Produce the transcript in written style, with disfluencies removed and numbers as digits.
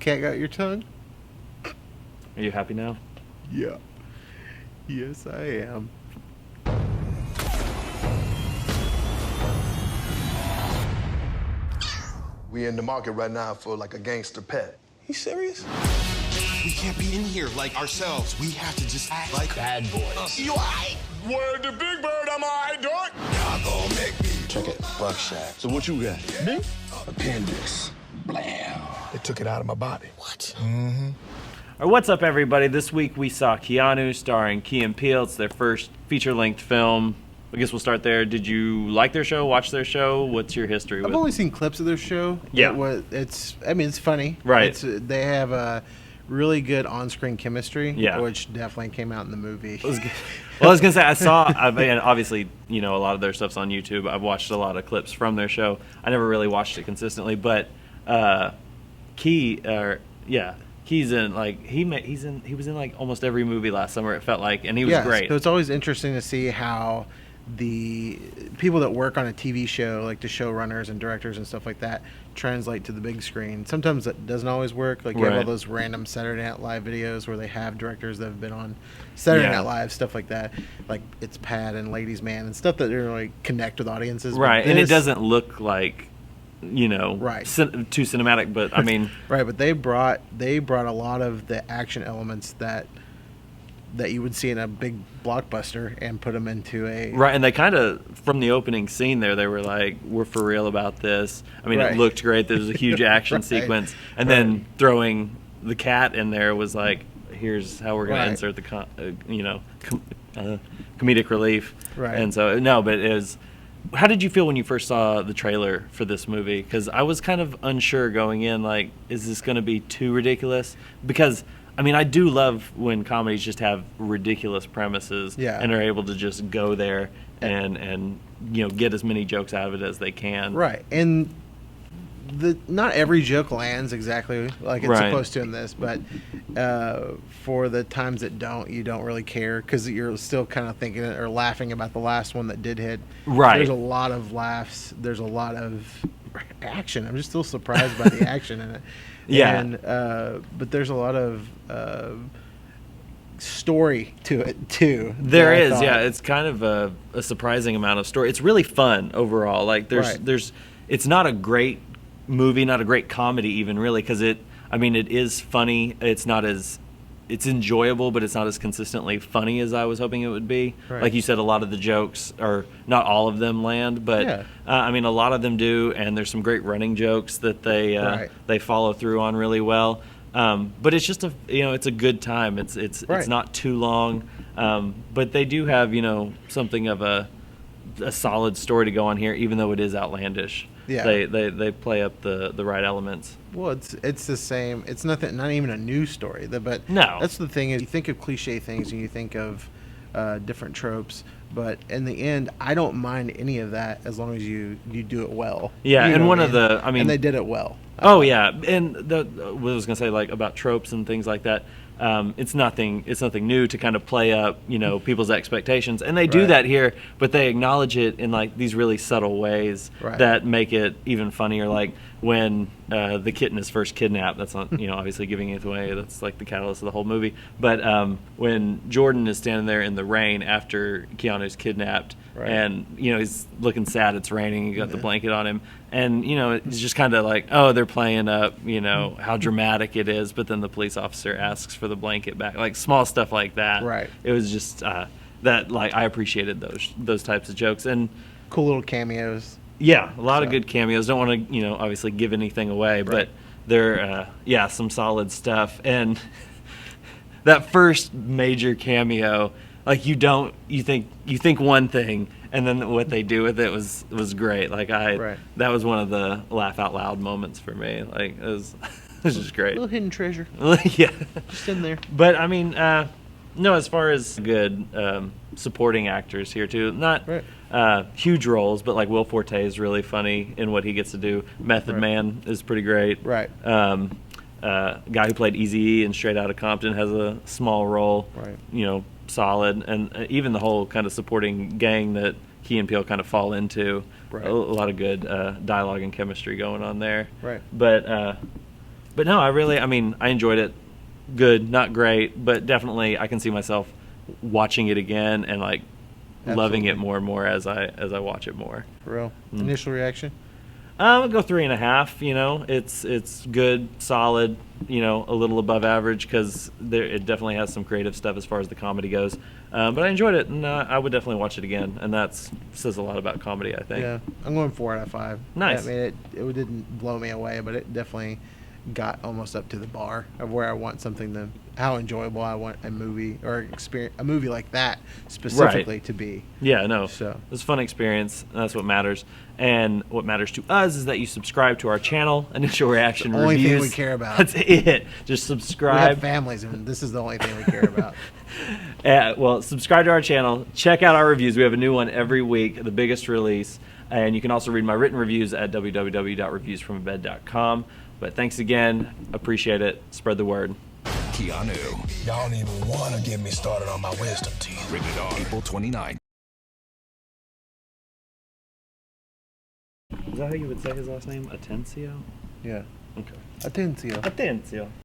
cat got your tongue? Are you happy now? Yeah. Yes, I am. We in the market right now for like a gangster pet. You serious? We can't be in here like ourselves. We have to just act like bad boys. You alright? Word to Big Bird, I'm alright, dog. Y'all gon' make me. Check it, buckshot. So what you got? Me? Appendix. Blam. They took it out of my body. What? All right, what's up, everybody? This week we saw Keanu starring Key and Peele. It's their first feature-length film. I guess we'll start there. Did you like their show? Watch their show? What's your history with I've only seen clips of their show. Yeah. It's funny. Right. They have a really good on-screen chemistry, Yeah. which definitely came out in the movie. Well, I was going to say, I mean, obviously, a lot of their stuff's on YouTube. I've watched a lot of clips from their show. I never really watched it consistently, but Key's in, like, he was in, like, almost every movie last summer, it felt like, and he was great. So it's always interesting to see how the people that work on a TV show, like the showrunners and directors and stuff like that, translate to the big screen. Sometimes that doesn't always work. Like you have all those random Saturday Night Live videos where they have directors that have been on Saturday Night Live, stuff like that. Like It's Pat and Ladies Man and stuff that really connect with audiences. Right, and it doesn't look like, too cinematic, but I mean... Right, but they brought a lot of the action elements that you would see in a big blockbuster and put them into a... Right, and they kind of, from the opening scene there, they were like, we're for real about this. I mean, It looked great. There was a huge action sequence. And then throwing the cat in there was like, here's how we're going to insert the, comedic relief. Right. And so, no, but it was... How did you feel when you first saw the trailer for this movie? Because I was kind of unsure going in, like, is this going to be too ridiculous? Because... I mean, I do love when comedies just have ridiculous premises and are able to just go there and get as many jokes out of it as they can. Right. And not every joke lands exactly like it's supposed to in this, but for the times that you don't really care because you're still kind of thinking or laughing about the last one that did hit. Right. There's a lot of laughs. There's a lot of action. I'm just still surprised by the action in it. Yeah. And, but there's a lot of story to it too. There is, It's kind of a surprising amount of story. It's really fun overall. Like it's not a great movie, not a great comedy even really, because it is funny. It's enjoyable, but it's not as consistently funny as I was hoping it would be. Right. Like you said, a lot of the jokes are not all of them land, but a lot of them do, and there's some great running jokes that they follow through on really well. But it's just it's a good time. It's not too long, but they do have something of a solid story to go on here, even though it is outlandish. Yeah, they play up the right elements. Well, it's the same. It's not even a new story. But no, that's the thing is you think of cliche things and you think of different tropes, but in the end, I don't mind any of that as long as you do it well. Yeah, and one of the and they did it well. Oh yeah, and what I was gonna say like about tropes and things like that. It's nothing new to kind of play up, people's expectations, and they do that here, but they acknowledge it in like these really subtle ways that make it even funnier. Like when the kitten is first kidnapped, that's not obviously giving it away. That's like the catalyst of the whole movie. But when Jordan is standing there in the rain after Keanu's kidnapped, and he's looking sad. It's raining. He got the blanket on him, and it's just kind of like, oh, they're playing up, how dramatic it is. But then the police officer asks for the blanket back, like small stuff like that. Right. It was just that like I appreciated those types of jokes and cool little cameos. Yeah, a lot of good cameos. Don't want to obviously give anything away, but they're some solid stuff. And that first major cameo. Like you think one thing, and then what they do with it was great. Like that was one of the laugh out loud moments for me. Like it was just great. A little hidden treasure. Yeah, just in there. But I mean, no, as far as good supporting actors here too, not huge roles, but like Will Forte is really funny in what he gets to do. Method Man is pretty great. Right. Guy who played Eazy-E in Straight Outta Compton has a small role. Right. Solid, and even the whole kind of supporting gang that Key and Peele kind of fall into. A lot of good dialogue and chemistry going on there. Right. But But no, I mean, I enjoyed it. Good, not great, but definitely I can see myself watching it again and like loving it more and more as I watch it more. For real. Initial reaction? I'll go 3.5. You know, it's good, solid. You know, a little above average because it definitely has some creative stuff as far as the comedy goes. But I enjoyed it, and I would definitely watch it again. And that says a lot about comedy, I think. Yeah, I'm going 4 out of 5. Nice. I mean, it didn't blow me away, but it definitely got almost up to the bar of where I want something how enjoyable I want a movie or experience a movie like that specifically to be. Yeah, no. So it's a fun experience. And that's what matters. And what matters to us is that you subscribe to our channel, Initial Reaction the only Reviews. thing we care about. That's it. Just We subscribe. have families, and this is the only thing we care about. Well, subscribe to our channel. Check out our reviews. We have a new one every week, the biggest release. And you can also read my written reviews at www.reviewsfromabed.com. But thanks again. Appreciate it. Spread the word. Keanu. Y'all don't even want to get me started on my wisdom teeth. Rated R. April 29. Is that how you would say his last name? Atencio? Yeah. Okay. Atencio. Atencio.